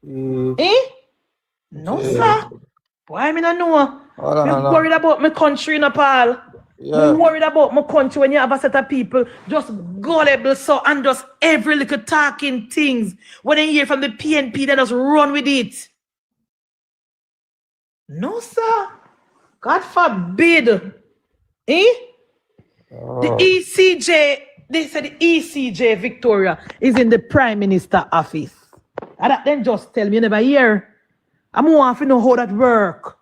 Eh? No, sir. Why me not know? I'm worried about my country, Nepal. I'm worried about my country when you have a set of people just gullible so and just every little talking things. When they hear from the PNP, they just run with it. No, sir. God forbid. Eh? The ECJ, they said the ECJ Victoria is in the Prime Minister office. And that then just tell me you never hear. I'm want to know how that work.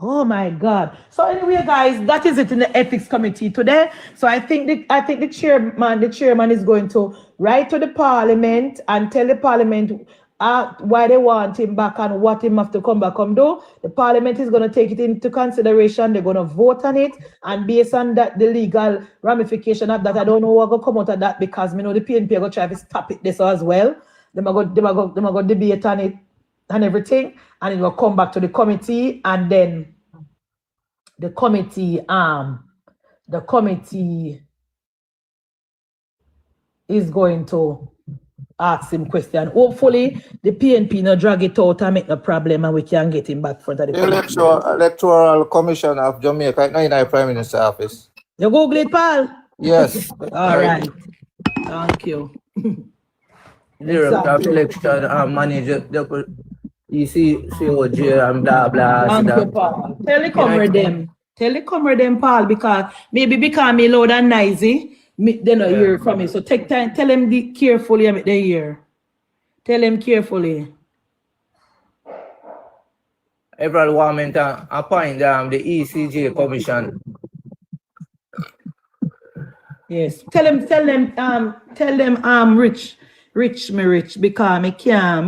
Oh my God. So anyway, guys, that is it in the ethics committee today. So I think the chairman is going to write to the parliament and tell the parliament why they want him back and what him have to come back and do. The parliament is going to take it into consideration. They're going to vote on it, and based on that, the legal ramification of that, I don't know what will come out of that, because you know the PNP are going to try to stop it this as well. They're going to debate on it and everything, and it will come back to the committee, and then the committee is going to ask him question. Hopefully the PNP no drag it out and make no problem, and we can get him back front of the electoral commission of Jamaica, not in the Prime Minister office. You Google it, pal? Yes. All right. Thank you. Director of election manager, COJ and blah blah. Thank you, Paul. Tell the comrade them. Tell the comrade them, Paul, because maybe because me loud and noisy, they not hear from me. So take time, tell them carefully and make them hear. Tell them carefully. Everyone want to appoint the ECJ commission. Yes. Tell them, rich, because me can't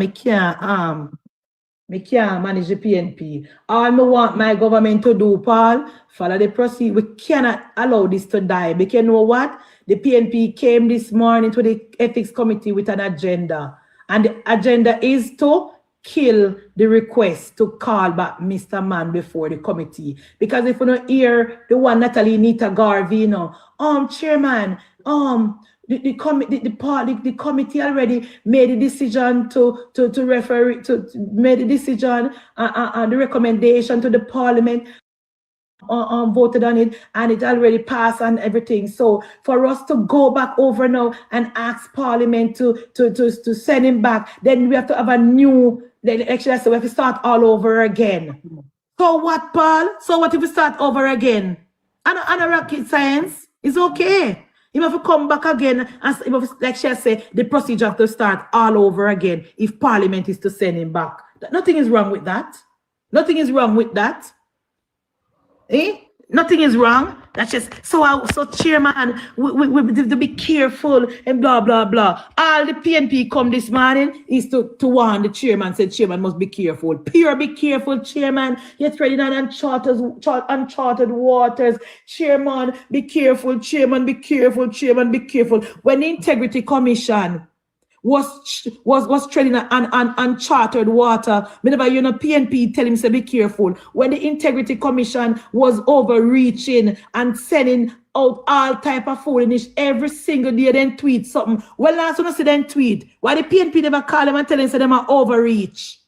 manage the PNP. All I want my government to do, Paul, follow the procedure. We cannot allow this to die. Because you know what? The PNP came this morning to the ethics committee with an agenda. And the agenda is to kill the request to call back Mr. Mann before the committee. Because if you don't hear the one Natalie Nita Garvino, Chairman, the committee already made a decision to refer to made a decision and the recommendation to the parliament voted on it, and it already passed and everything. So for us to go back over now and ask parliament to send him back, then we have to have a new election. So we have to start all over again. So what, Paul? So what if we start over again? And a rocket science is okay. You have to come back again, and like she said, the procedure have to start all over again if parliament is to send him back. Nothing is wrong with that. Nothing is wrong with that. Eh? Nothing is wrong. That's just so chairman, we have to be careful and blah blah blah. All the PNP come this morning is to warn the chairman, said chairman must be careful. Pure be careful, chairman. You're treading on uncharted waters. Chairman, be careful, chairman, be careful, chairman, be careful. When the Integrity Commission was treading on uncharted water, whenever you know PNP tell him to be careful. When the Integrity Commission was overreaching and sending out all type of foolishness every single day, then tweet something. Well, last one I see them tweet. Why the PNP never call them and tell them say them are overreach?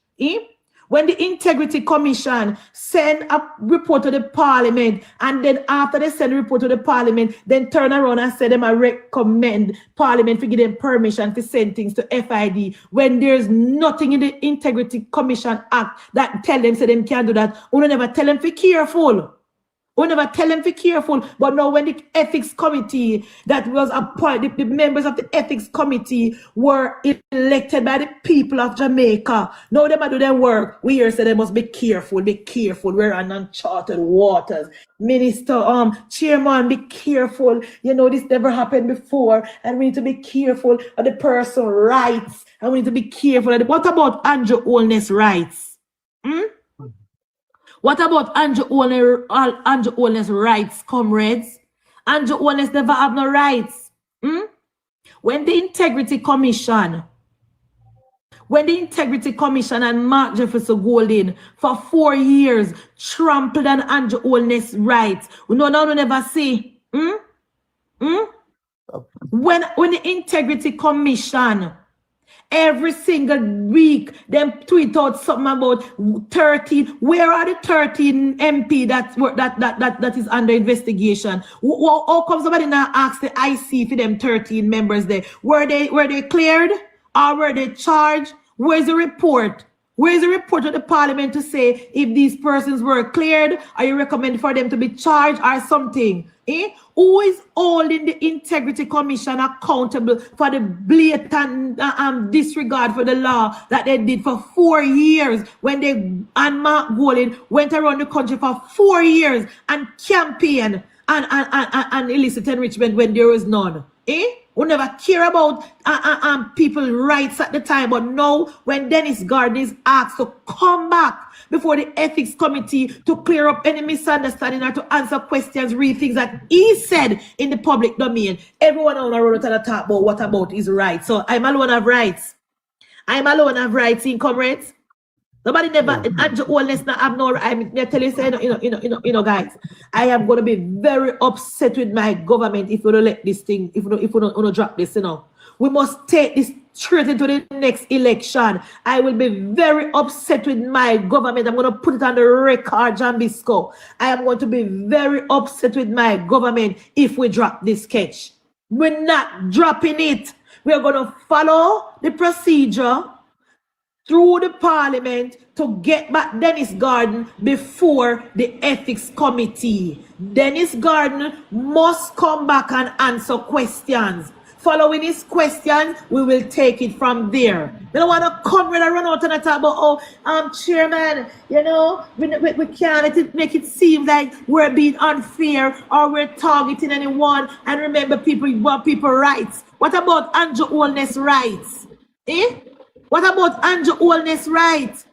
When the Integrity Commission send a report to the parliament, and then after they send a report to the parliament, then turn around and say them I recommend parliament to give them permission to send things to FID, when there's nothing in the Integrity Commission Act that tell them say them can't do that. We never tell them to be careful. We never tell them to be careful. But now when the ethics committee that was appointed, the members of the ethics committee were elected by the people of Jamaica. Now they do their work. We here say they must be careful, be careful. We're on uncharted waters. Minister, chairman, be careful. You know, this never happened before. And we need to be careful of the person's rights. And we need to be careful. What about Andrew Holness' rights? What about Andrew Holness' rights, comrades? Andrew Holness never have no rights. When the Integrity Commission and Mark Jefferson Golding for 4 years trampled on Andrew Holness' rights, we never see. When the Integrity Commission Every single week, them tweet out something about 13. Where are the 13 MP that is under investigation? How come somebody now ask the IC for them 13 members there? Were they cleared or were they charged? Where's the report? Where's the report of the parliament to say if these persons were cleared, or you recommend for them to be charged or something? Who is holding the Integrity Commission accountable for the blatant disregard for the law that they did for 4 years when they and Mark Golding went around the country for 4 years and campaigned and illicit enrichment when there was none? We never care about people's rights at the time, but now when Dennis Garden is asked to come back before the ethics committee to clear up any misunderstanding or to answer questions, read things that he said in the public domain, everyone on the road to talk about what about his rights. So I'm alone have rights. I'm alone have rights in comrades. Nobody never, Andrew Wellness now have no, I tell you, say, you know, guys, I am going to be very upset with my government if we don't let this thing, if we don't drop this, you know. We must take this straight into the next election. I will be very upset with my government. I'm going to put it on the record, John Bisco. I am going to be very upset with my government if we drop this sketch. We're not dropping it. We're going to follow the procedure through the parliament to get back Dennis Garden before the ethics committee. Dennis Garden must come back and answer questions. Following his questions, we will take it from there. We don't want to come and run out and talk about, chairman, you know, we can't make it seem like we're being unfair or we're targeting anyone. And remember, people want people's rights. What about Andrew Wellness rights? What about Andrew Wellness rights?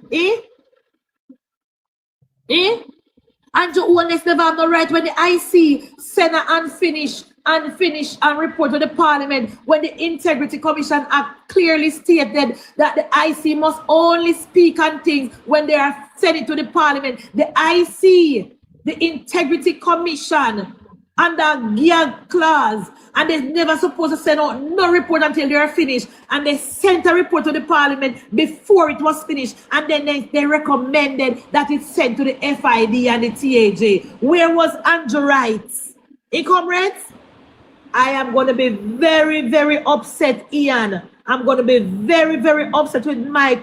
Andrew Wellness never have no right when the IC send an unfinished and report to the parliament when the Integrity Commission Act clearly stated that the IC must only speak on things when they are sent it to the parliament. The IC, the Integrity Commission, under gag clause, and they're never supposed to send out no report until they are finished, and they sent a report to the parliament before it was finished, and then they recommended that it's sent to the FID and the TAJ. Where was Andrew rights? Comrades, I am going to be very, very upset, Ian. I'm going to be very, very upset with my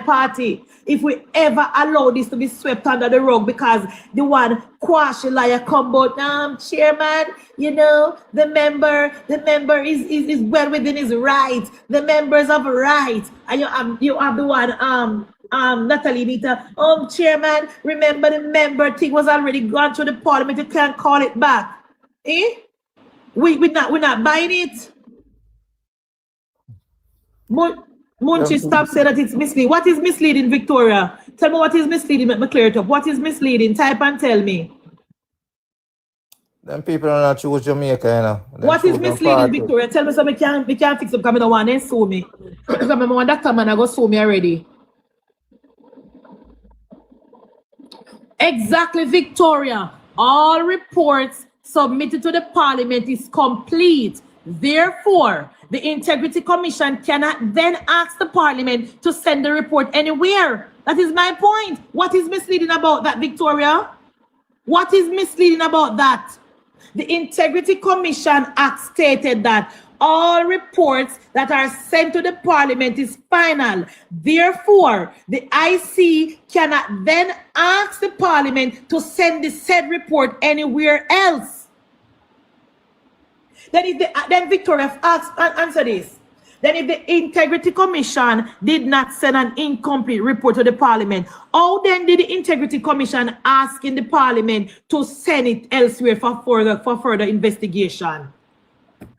party if we ever allow this to be swept under the rug, because the one Kwashi liar come about, chairman, you know, the member is well within his rights. The members have rights. And you have the one Natalie Nita, chairman, remember the member thing was already gone to the parliament, you can't call it back. We're not buying it. Munchie, stop saying that it's misleading. What is misleading, Victoria? Tell me what is misleading. Let me clear it up. What is misleading? Type and tell me. Them people are not choose Jamaica, you know. What is misleading, Victoria? Tell me so we can fix it because I don't want to sue me. Because I want that man I go sue me already. Exactly, Victoria. All reports submitted to the parliament is complete. Therefore, the Integrity Commission cannot then ask the parliament to send the report anywhere. That is my point. What is misleading about that, Victoria? What is misleading about that? The Integrity Commission Act stated that all reports that are sent to the parliament is final. Therefore, the IC cannot then ask the parliament to send the said report anywhere else. Then Victoria answer this. Then if the Integrity Commission did not send an incomplete report to the parliament, how then did the Integrity Commission ask in the parliament to send it elsewhere for further investigation?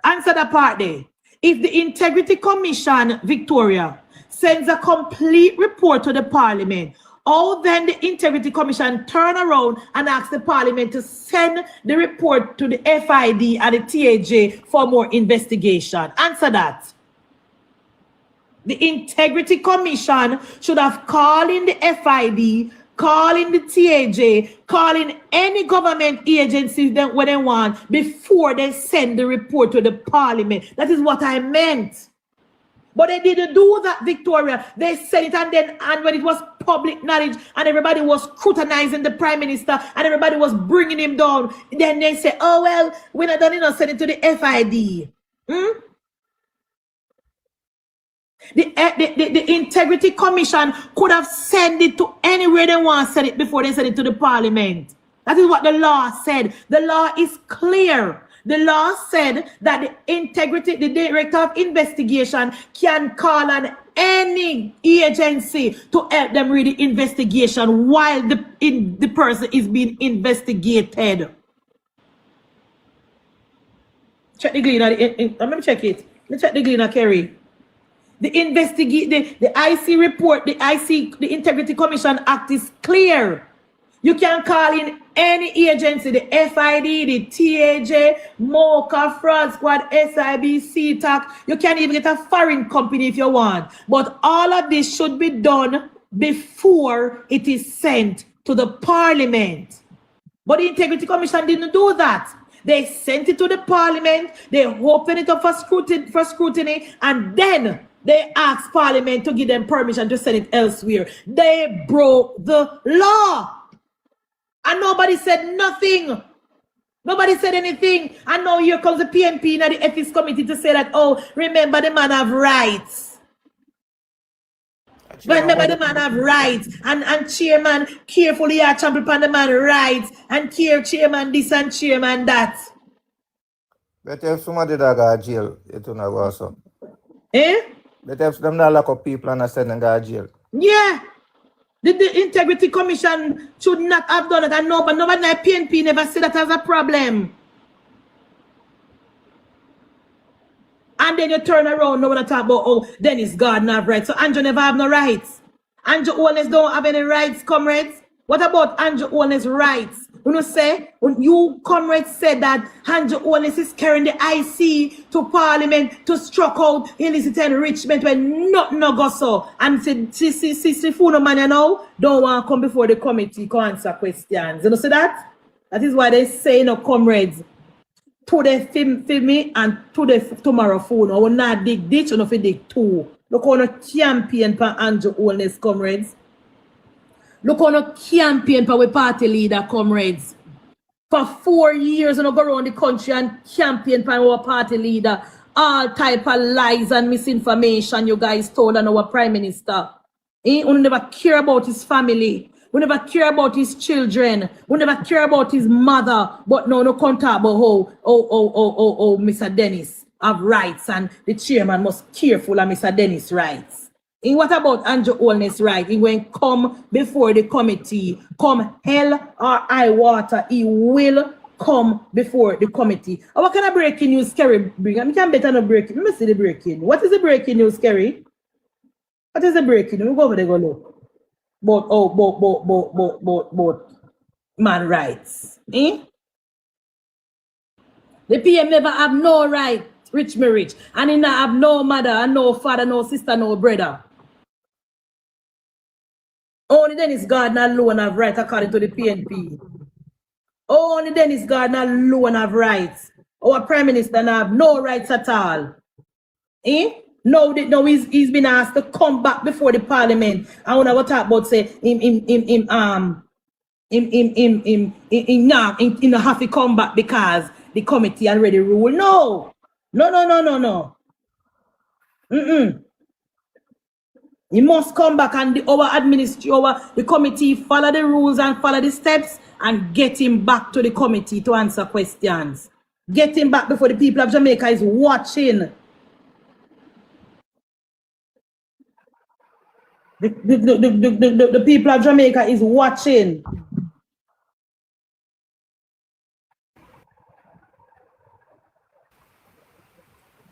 Answer that part there. If the Integrity Commission, Victoria, sends a complete report to the parliament, how then the Integrity Commission turn around and ask the parliament to send the report to the FID and the TAJ for more investigation? Answer that. The Integrity Commission should have called in the FID, called in the TAJ, call in any government agency when they want before they send the report to the parliament. That is what I meant. But they didn't do that, Victoria. They said it, and when it was public knowledge and everybody was scrutinizing the Prime Minister and everybody was bringing him down, then they say, oh, well, we're not done, send it to the FID. The Integrity Commission could have sent it to anywhere they want to send it before they send it to the Parliament. That is what the law said. The law is clear. The law said that the Director of Investigation can call on any agency to help them read the investigation while the person is being investigated. Check the Gleaner. Let me check it. Let me check the Gleaner, Kerry. The IC report, the Integrity Commission Act is clear. You can call in any agency, the FID, the TAJ, MOCA, Fraud Squad, SIB, CTAC. You can even get a foreign company if you want. But all of this should be done before it is sent to the Parliament. But the Integrity Commission didn't do that. They sent it to the Parliament, they opened it up for scrutiny, and then they asked Parliament to give them permission to send it elsewhere. They broke the law. And nobody said nothing. Nobody said anything. And now here comes the PNP and the Ethics Committee to say that, oh, remember the man have rights. Remember the man have rights. And chairman carefully trample upon the man rights. And chairman this and chairman that. But if somebody that got jail, it will not go so. Eh? But if them not lock up people and send them to jail. Yeah. The Integrity Commission should not have done it. I know, but nobody like PNP never said that as a problem. And then you turn around, no one talk about, oh, Dennis Gardner have rights. So Andrew never have no rights. Andrew Owens don't have any rights, comrades. What about Andrew Owens' rights? When you comrades said that Andrew Owens is carrying the IC to Parliament to struck out illicit enrichment when nothing no go so. And said, see, Funo man, you know, don't want to come before the committee to answer questions. You know, see that? That is why they say, comrades, to the film me and to the tomorrow phone. I will not dig ditch or not dig two. Look on a champion for Andrew Owens, comrades. Look on a campaign for our party leader, comrades. For 4 years, go around the country and campaign for our party leader. All type of lies and misinformation you guys told on our Prime Minister. We never care about his family. We never care about his children. We never care about his mother. But no contact about Mr. Dennis have rights and the chairman must careful of Mr. Dennis' rights. And what about Andrew Owens' right? He went come before the committee. Come hell or high water, he will come before the committee. And what kind of breaking news, Kerry, bring? I can better not breaking. Let me see the breaking. What is the breaking news, Kerry? What is the breaking news? We go over there, go look. But man rights. Eh? The PM never have no right, rich me rich. And he not have no mother, and no father, no sister, no brother. Only Dennis Gardner alone have rights according to the PNP. Only Dennis Gardner alone have rights. Our Prime Minister have no rights at all. Eh? No, he's been asked to come back before the Parliament. I want to talk about say him have to come back because the committee already ruled. No. He must come back and the committee follow the rules and follow the steps and get him back to the committee to answer questions. Get him back before the people of Jamaica is watching. The people of Jamaica is watching.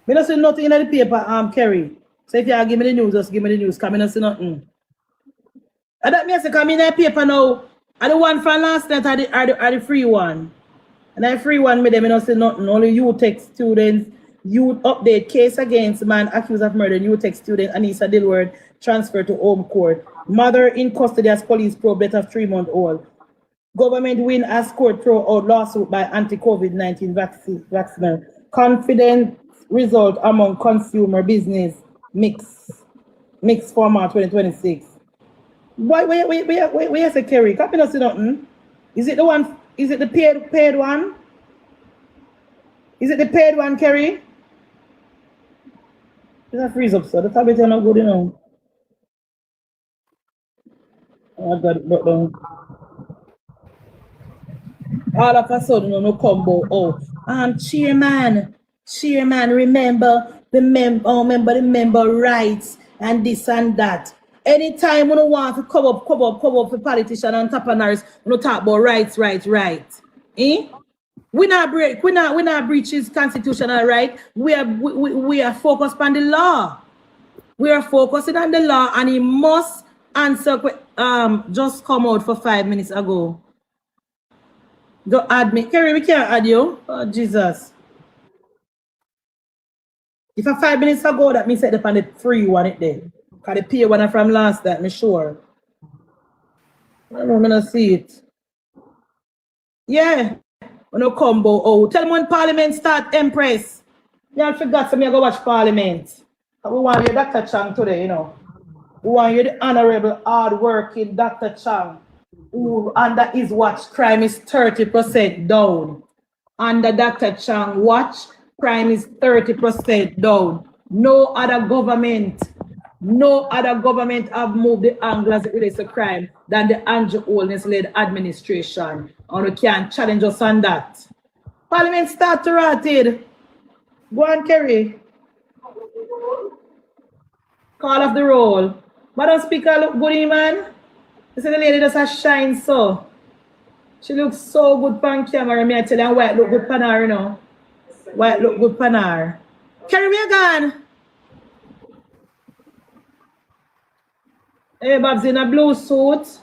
I don't see nothing in the paper, Kerry. So if you give me the news, just give me the news. Come in and see nothing. And that means I come in the paper now. And the one from last night are the free one. And the free one with them, I don't see nothing. Only UTech students, youth update case against man accused of murder. UTech student Anissa Dilward transferred to home court. Mother in custody as police probe death of 3-month-old. Government win as court throw out lawsuit by anti-COVID-19 vaccine. Confident result among consumer business. Mix format 2026. Where's the Kerry? Can't be nothing. Is it the one? Is it the paid one? Is it the paid one, Kerry? It's a freeze up, so the tablet is not good enough. Oh, I got it brought down. All of a sudden, no combo. Oh, chairman, remember the member rights and this and that. Anytime we don't want to come up for politician and entrepreneurs, we don't talk about rights. Eh? We not breach his constitutional right. We are focused on the law. We are focusing on the law, and he must answer. Just come out for 5 minutes ago. Don't add me. Kerry, we can't add you. Oh, Jesus. If a 5 minutes ago, that means set up on the free one it there. Because the pay one from last that, I'm sure. I don't know, I'm gonna see it. Yeah. No combo. Oh, tell me when Parliament start, Empress. Yeah, I forgot so me go watch Parliament. We want you Dr. Chang today, you know. We want you the honorable, hard-working Dr. Chang. Who under his watch, crime is 30% down. Under Dr. Chang watch, crime is 30% down. No other government have moved the angle as it relates to crime than the Andrew Holness-led administration. And we can't challenge us on that. Parliament start to rotted. Go on, Kerry. Call off the roll. Madam Speaker, look good, man. You see the lady does a shine so. She looks so good on camera. Me I tell you, white look good on her, you know. White look good on her. Kerry, where you gone? Hey, Babs in a blue suit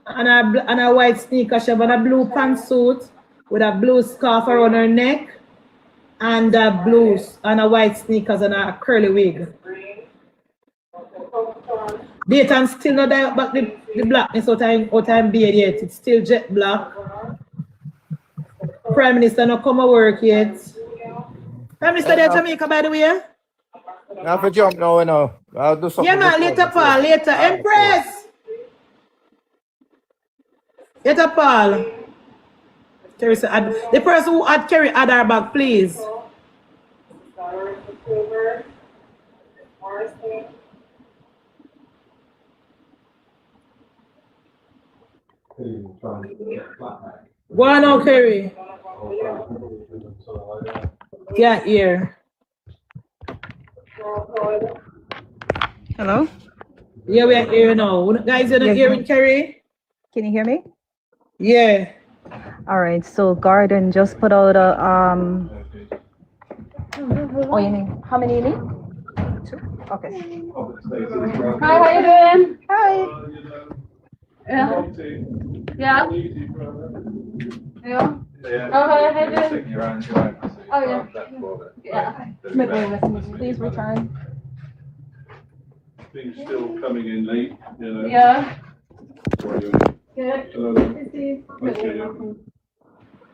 and a white sneaker. She have on a blue pantsuit with a blue scarf around her neck and a white sneakers and a curly wig. Dayton still not there, but the blackness out of beard yet. It's still jet black. Prime Minister not come to work yet. Prime Minister there Jamaica, by the way. Now for jump now, you know. I'll do something. Yeah, man, later, Paul, later. Empress! Later, Paul. Kerry said, the person who had Kerry add her back, please. Go on now, Kerry. Can't hear. Hello? Yeah, we are hearing now. Guys, you're not hearing Kerry? Can you hear me? Yeah. All right, so Garden just put out a oh, you need how many you need? 2? Okay. Hi, how you doing? Hi. Yeah. Yeah. Yeah. Oh, hi, how you doing? Oh, yeah. Yeah. Please return. Things still coming in late, you know. Yeah. Good. Good.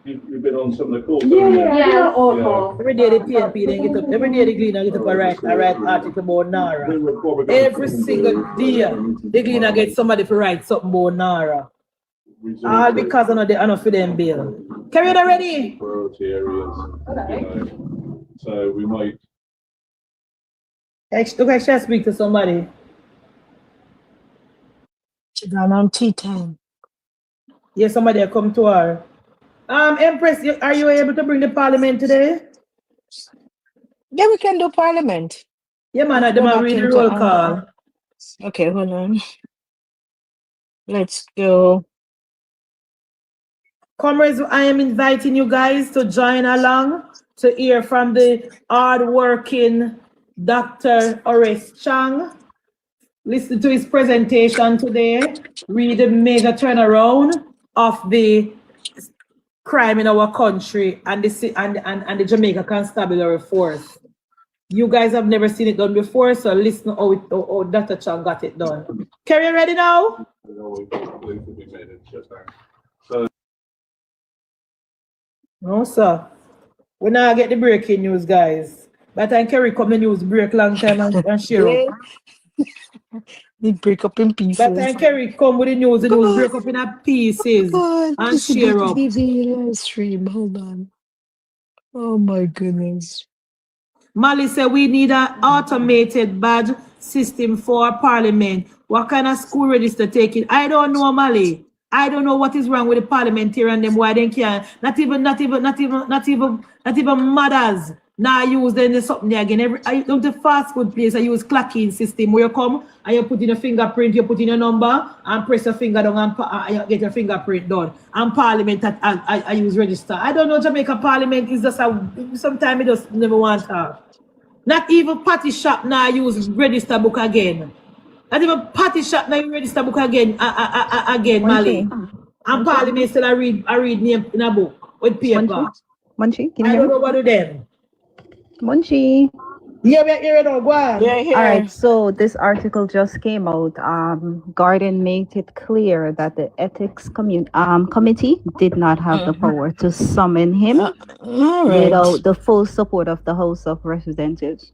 You've been on some of the calls. Yeah. Awful. Every day the PNP then get up, every day the Gleaner get up a write article about Nara. Every single day the Gleaner get somebody to write something about Nara. All because of the enough for them bill. Carry it already. Priority areas. Okay. You know. So we might. Look, I should speak to somebody. She gone on tea time. Yeah, somebody will come to her. Empress, are you able to bring the Parliament today? Yeah, we can do Parliament. Yeah, man, I demand read the roll call. Okay, hold on. Let's go. Comrades, I am inviting you guys to join along to hear from the hard-working Dr. Horace Chang. Listen to his presentation today. Read the major turnaround of the crime in our country and the Jamaica Constabulary Force. You guys have never seen it done before, so listen how Dr. Chang got it done. Kerry, ready now? No, sir. We now get the breaking news, guys. By the time Kerry come, the news break long time and share up. They break up in pieces. By the time Kerry come with the news break up in pieces God, and this is share the up. TV live stream. Hold on. Oh my goodness. Mali said we need an automated badge system for Parliament. What kind of school register taking? I don't know, Mali. I don't know what is wrong with the parliamentarian and them why they can't. Not even mothers now use them something there again. I don't the fast food place. I use clocking system where you come and you put in a fingerprint, you put in your number and press your finger down and you get your fingerprint done. And Parliament I use register. I don't know Jamaica Parliament is just sometimes it just never want to. Not even party shop now use register book again. Not even party shop now register book again. Again, Mali. And Parliament still I read name in a book with paper. Munchie, can you I hear don't me? know what to them. Munchie. Yeah, we're here now. Go on. Yeah, here. All right, so this article just came out. Garden made it clear that the ethics committee did not have the power to summon him All right. without the full support of the House of Representatives.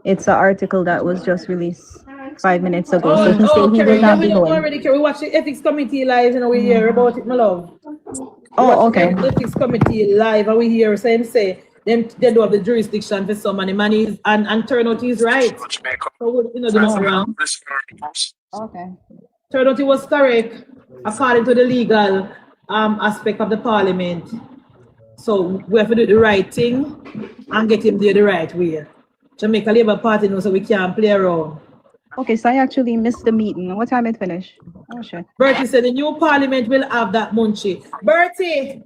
It's an article that was just released 5 minutes ago. So he said he will not be going. Already, we watch the ethics committee live and we hear about it, my love. Oh, okay. The ethics committee live and we hear same say them they do have the jurisdiction for some money and turnout is right. So you know the not wrong. Okay. Turnout was correct according to the legal aspect of the parliament. So we have to do the right thing and get him there the right way. Jamaica Labour Party knows so we can't play around. Okay, so I actually missed the meeting. What time it finish? Oh shit. Bertie said the new parliament will have that Munchie. Bertie,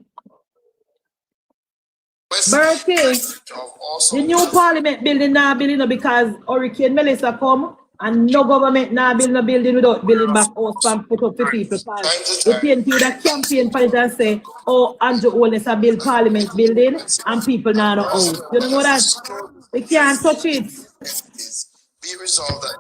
the new parliament building now building because Hurricane Melissa come and no government now building a building without building back house and put up for people. The PNP would have campaign for it and say, oh, Andrew Holness a build parliament building and people now no house. You don't know that? We can't touch it. Be resolved that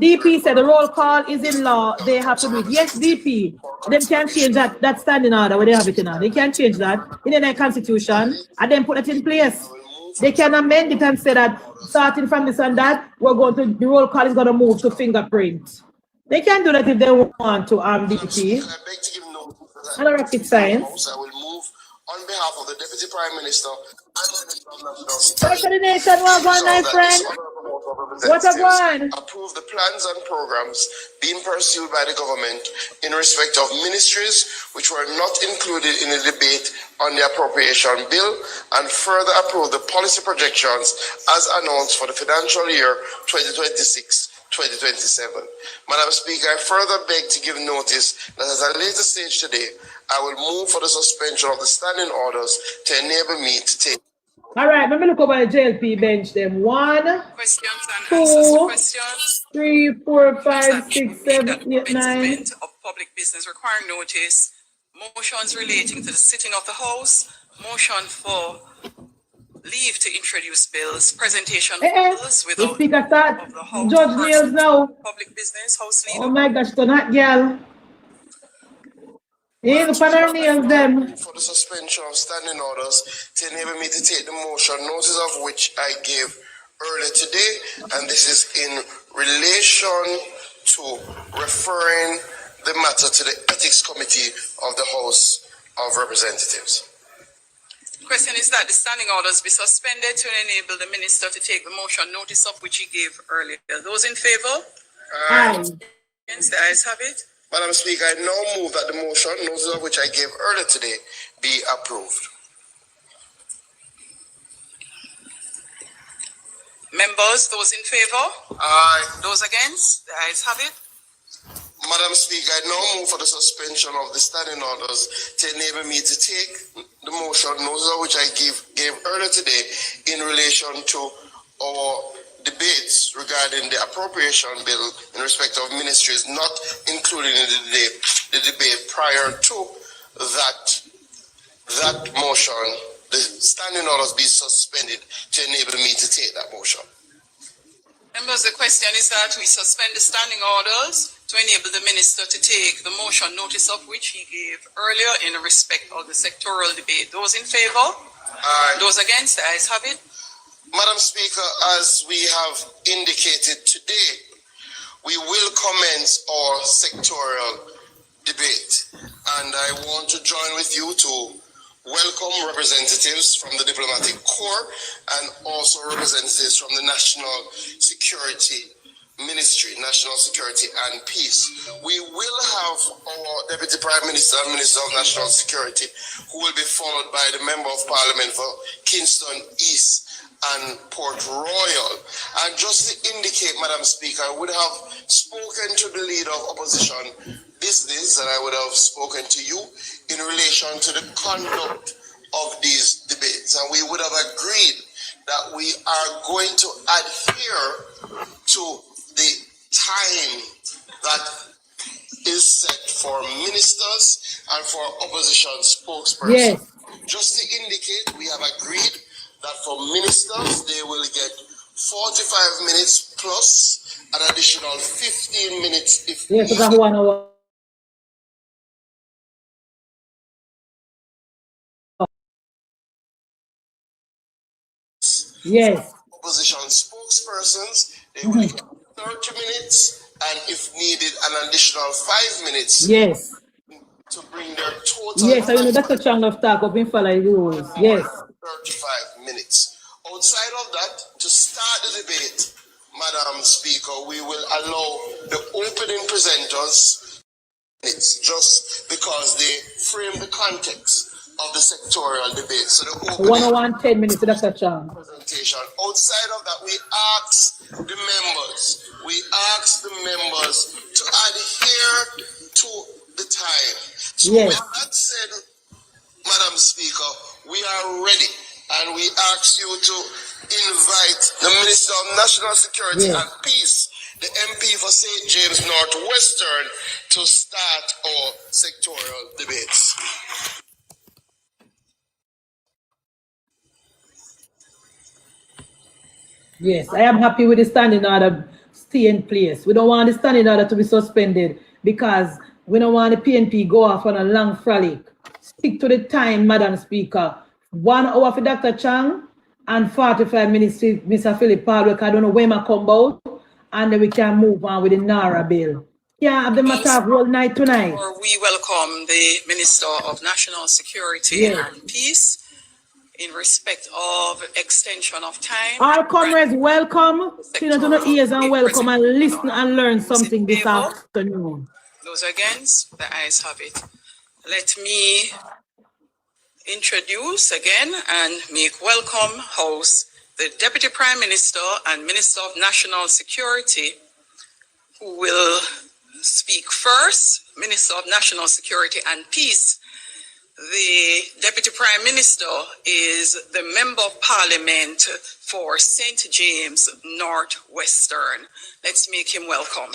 DP said the roll call is in law. They have to do it. Yes, DP. Them can change that standing order where they have it in now. They can change that in their constitution and then put it in place. They can amend it and say that starting from this and that, the roll call is going to move to fingerprint. They can do that if they want to, DP. I beg to give notice that And a rocket science. I will move on behalf of the Deputy Prime Minister and the Minister of National Back to the nation, what one, my friend? What a one? Approve the plans and programs being pursued by the government in respect of ministries which were not included in the debate on the appropriation bill, and further approve the policy projections as announced for the financial year 2026-2027. Madam Speaker, I further beg to give notice that at a later stage today, I will move for the suspension of the standing orders to enable me to take. All right, let me look over the JLP bench them. 1, Questions and 2, answers to questions. 3, 4, 5, 6, 7, 8, 9. Of public business requiring notice. Motions relating to the sitting of the House. Motion for leave to introduce bills. Presentation of bills The without speaker start. of the House. Judge Nails now. Public business, House leader. Oh my gosh, don't hot girl. Yeah, look on her nails them. For the suspension of standing orders to enable me to take the motion, notice of which I gave earlier today, and this is in relation to referring the matter to the Ethics Committee of the House of Representatives. Question is that the standing orders be suspended to enable the minister to take the motion, notice of which he gave earlier. Those in favor? Aye. Against, the ayes have it. Madam Speaker, I now move that the motion, notice of which I gave earlier today, be approved. Members, those in favor? Aye. Those against? The ayes have it. Madam Speaker, I now move for the suspension of the standing orders to enable me to take the motion, notice of which I gave earlier today in relation to our debates regarding the appropriation bill in respect of ministries not included in the debate prior to that motion. The standing orders be suspended to enable me to take that motion. Members, the question is that we suspend the standing orders to enable the minister to take the motion, notice of which he gave earlier in respect of the sectoral debate. Those in favor? Those against, the ayes have it. Madam Speaker, as we have indicated today, we will commence our sectoral debate. And I want to join with you to welcome representatives from the Diplomatic Corps and also representatives from the National Security Ministry, National Security and Peace. We will have our Deputy Prime Minister and Minister of National Security, who will be followed by the Member of Parliament for Kingston East and Port Royal. And just to indicate, Madam Speaker, I would have spoken to the Leader of Opposition Business, and I would have spoken to you in relation to the conduct of these debates. And we would have agreed that we are going to adhere to the time that is set for ministers and for opposition spokespersons. Yes. Just to indicate, we have agreed that for ministers, they will get 45 minutes plus an additional 15 minutes if Yes, needed. because 1 hour. Yes. Opposition spokespersons, they will get 30 minutes and if needed, an additional 5 minutes Yes. to bring their total Yes, I know that's a chunk of talk up in follow the rules. Yes. 35 minutes. Outside of that, to start the debate, Madam Speaker, we will allow the opening presenters. It's just because they frame the context of the sectorial debate. So the 1 opening hour and 10 minutes, that's a chunk. presentation. Outside of that, we ask the members to adhere to the time. So Yes. with that said, Madam Speaker, we are ready, and we ask you to invite the Minister of National Security Yes. and Peace, the MP for St. James Northwestern, to start our sectorial debates. Yes, I am happy with the standing order stay in place. We don't want the standing order to be suspended because we don't want the PNP go off on a long frolic. Stick to the time, Madam Speaker. 1 hour for Dr. Chang and 45 minutes to Mr. Philip Palwick. I don't know when I come out, and then we can move on with the NARA bill. Yeah, have the matter of whole night tonight. We welcome the Minister of National Security Yes. and Peace in respect of extension of time. All comrades, welcome. Tune into the ears and welcome and listen and learn something this afternoon. Those against, the ayes have it. Let me introduce again and make welcome host the Deputy Prime Minister and Minister of National Security, who will speak first, Minister of National Security and Peace. The Deputy Prime Minister is the Member of Parliament for St. James Northwestern. Let's make him welcome.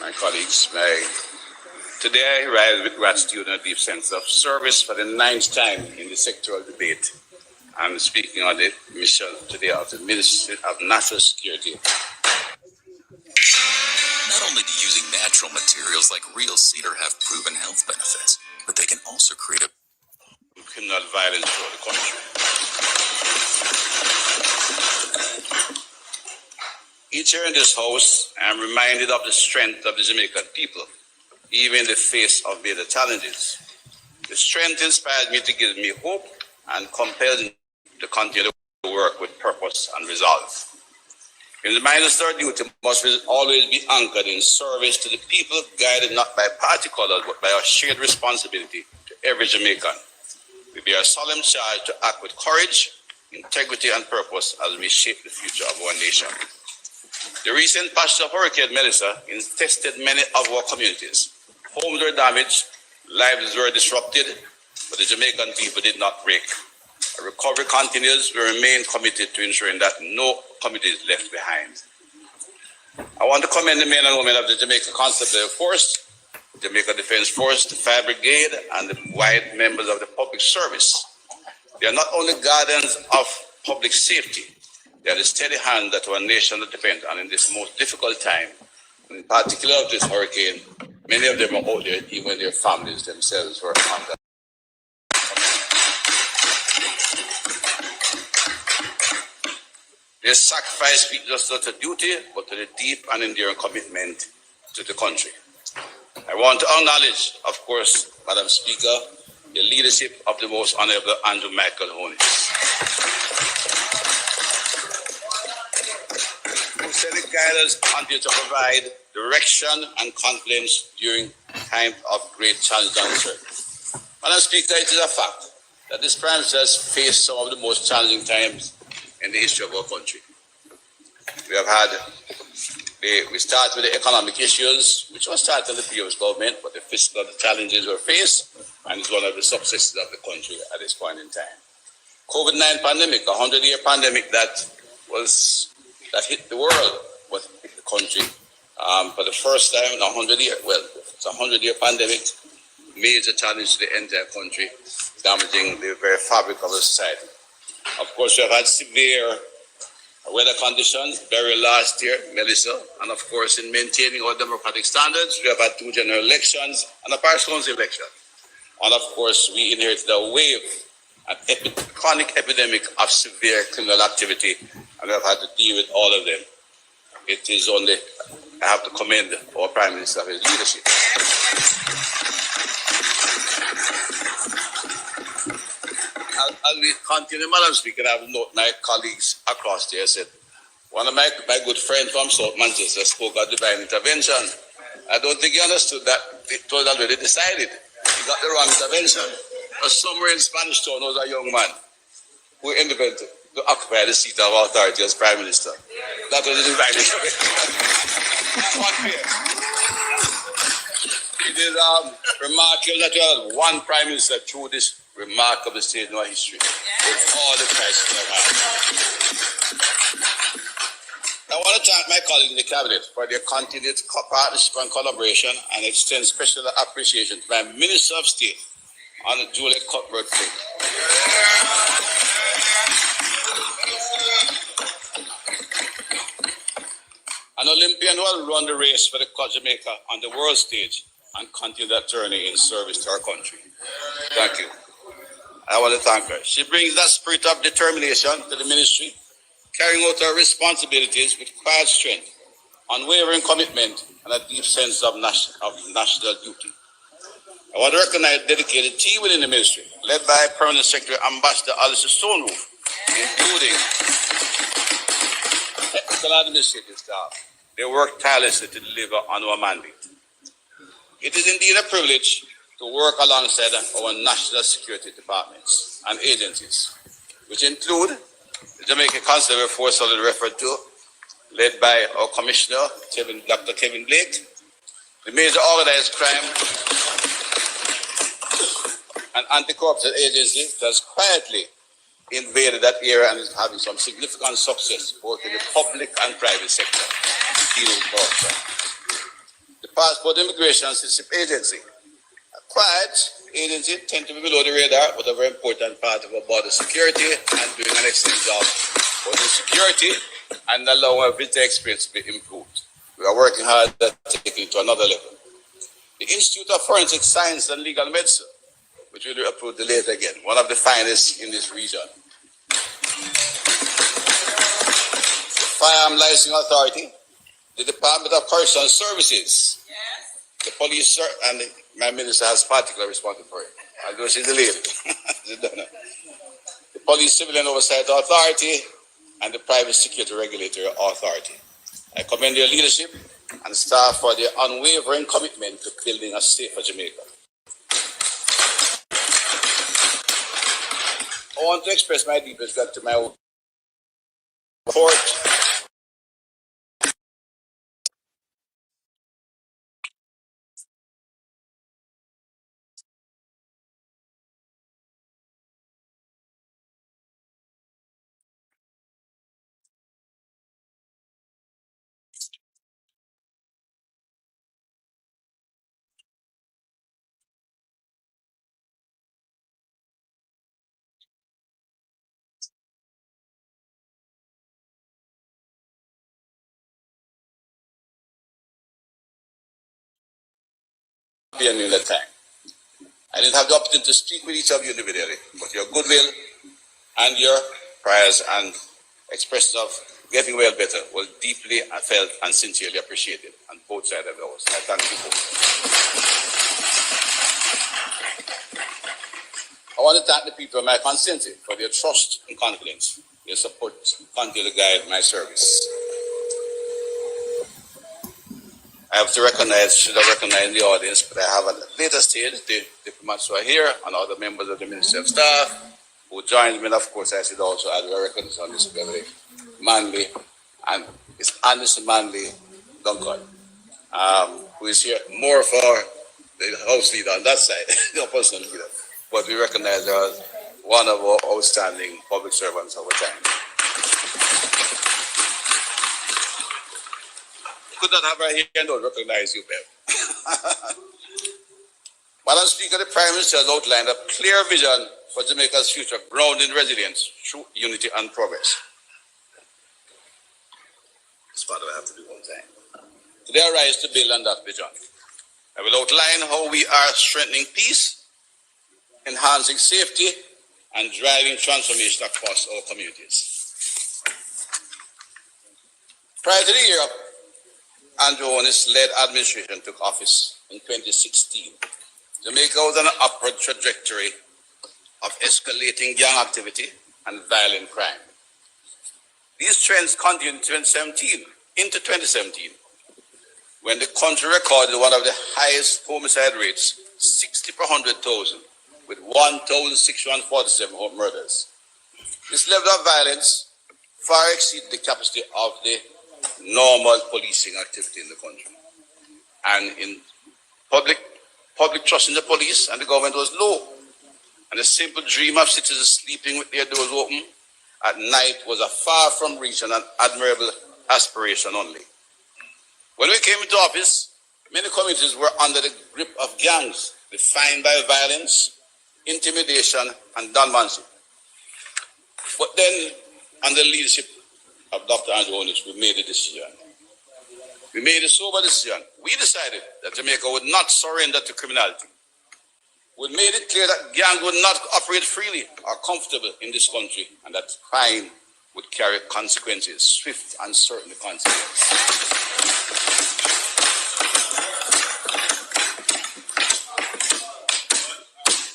My colleagues, today I rise with gratitude and a deep sense of service for the 9th time in the sectoral debate. I'm speaking on the mission today of the Ministry of National Security. Not only do using natural materials like real cedar have proven health benefits, but they can also create a Criminal violence throughout the country. Each year in this House, I am reminded of the strength of the Jamaican people, even in the face of major challenges. The strength inspired me to give me hope and compelled me to continue to work with purpose and resolve. In the minds of our duty must always be anchored in service to the people, guided not by party colors, but by our shared responsibility to every Jamaican. We bear a solemn charge to act with courage, integrity, and purpose as we shape the future of our nation. The recent passage of Hurricane Melissa infested many of our communities. Homes were damaged, lives were disrupted, but the Jamaican people did not break. A recovery continues. We remain committed to ensuring that no community is left behind. I want to commend the men and women of the Jamaica Constabulary Force, Jamaica Defense Force, the Fire Brigade, and the wide members of the public service. They are not only guardians of public safety, They are the steady hand that our nation depends on in this most difficult time. In particular of this hurricane, many of them are out there, even their families themselves were under. Their sacrifice speaks just not to duty, but to the deep and enduring commitment to the country. I want to acknowledge, of course, Madam Speaker, the leadership of the Most Honorable Andrew Michael Honis, who said the guidance continue to provide direction and confidence during times of great challenge and uncertainty. Madam Speaker, it is a fact that this Prime Minister has faced some of the most challenging times in the history of our country. We have had, we start with the economic issues, which was started in the previous government, but the fiscal challenges were faced, and it's one of the successes of the country at this point in time. COVID-19 pandemic, a 100-year pandemic that hit the world, but hit the country for the first time in 100 years. Well, it's a 100-year pandemic, major challenge to the entire country, damaging the very fabric of the society. Of course, we have had severe weather conditions, very last year, Melissa, and of course, in maintaining our democratic standards, we have had 2 general elections and a parish council election. And of course, we inherited a wave, an chronic epidemic of severe criminal activity, and we have had to deal with all of them. It is only, I have to commend our Prime Minister for his leadership. As we continue, Madam Speaker, I have noted my colleagues across there said, one of my good friends from South Manchester spoke of divine intervention. I don't think he understood that it was already decided. He got the wrong intervention. But somewhere in Spanish Town was a young man who invented to occupy the seat of authority as Prime Minister. That was the divine intervention. It is remarkable that we have one Prime Minister through this remarkable stage in our history, with all the crises we have had. I want to thank my colleagues in the Cabinet for their continued partnership and collaboration, and extend special appreciation to my Minister of State on the Julie Cuthbert thing. An Olympian who will run the race for the Jamaica on the world stage and continue that journey in service to our country. Thank you. I want to thank her. She brings that spirit of determination to the ministry, carrying out her responsibilities with quiet strength, unwavering commitment, and a deep sense of national duty. I want to recognize a dedicated team within the ministry, led by Permanent Secretary Ambassador Alice Stonewall, including technical administrative staff. They work tirelessly to deliver on our mandate. It is indeed a privilege to work alongside our national security departments and agencies, which include the Jamaica Constable Force already referred to, led by our Commissioner, Dr. Kevin Blake, the Major Organized Crime and Anti-Corruption Agency that has quietly invaded that area and is having some significant success both in the public and private sector dealing with corruption. The Passport Immigration and Citizenship Agency, a quiet agency, tend to be below the radar, but a very important part of our border security and doing an excellent job for the security and allowing our visitor experience to be improved. We are working hard at taking it to another level. The Institute of Forensic Science and Legal Medicine, which will be approved later again, one of the finest in this region. The Firearm Licensing Authority, the Department of Correctional Services, the police, and my minister has particular responsibility for it. I'll go see the lady. The Police Civilian Oversight Authority and the Private Security Regulatory Authority. I commend their leadership and staff for their unwavering commitment to building a safer Jamaica. I want to express my deepest gratitude to my court Champion in that time. I didn't have the opportunity to speak with each of you individually, but your goodwill and your prayers and expression of getting well better was deeply felt and sincerely appreciated on both sides of the house. I thank you both. I want to thank the people of my constituency for their trust and confidence. Your support continue to guide my service. I have to recognize, should have recognized the audience, but I have at a later stage the diplomats who are here and other members of the Ministry of Staff who joined me. And of course, I should also add a recognition on this very manly, and it's honest manly Duncan, who is here more for the house leader on that side, the personal leader. But we recognize her as one of our outstanding public servants of our time. Could not have her here and don't recognize you, Bev. Madam Speaker, the Prime Minister has outlined a clear vision for Jamaica's future, grounded in resilience through unity and progress. That's what I have to do one time. Today I rise to build on that vision. I will outline how we are strengthening peace, enhancing safety, and driving transformation across our communities. Prior to the year Andrew Onis-led administration took office in 2016, Jamaica was on an upward trajectory of escalating gang activity and violent crime. These trends continued into 2017, when the country recorded one of the highest homicide rates, 60 per 100,000, with 1,647 murders. This level of violence far exceeded the capacity of the normal policing activity in the country. And in public trust in the police and the government was low. And the simple dream of citizens sleeping with their doors open at night was a far from reach and an admirable aspiration only. When we came into office, many communities were under the grip of gangs defined by violence, intimidation, and gunmanship. But then, under the leadership of Dr. Andrew Onis, we made a decision. We made a sober decision. We decided that Jamaica would not surrender to criminality. We made it clear that gangs would not operate freely or comfortable in this country, and that crime would carry consequences, swift and certain consequences.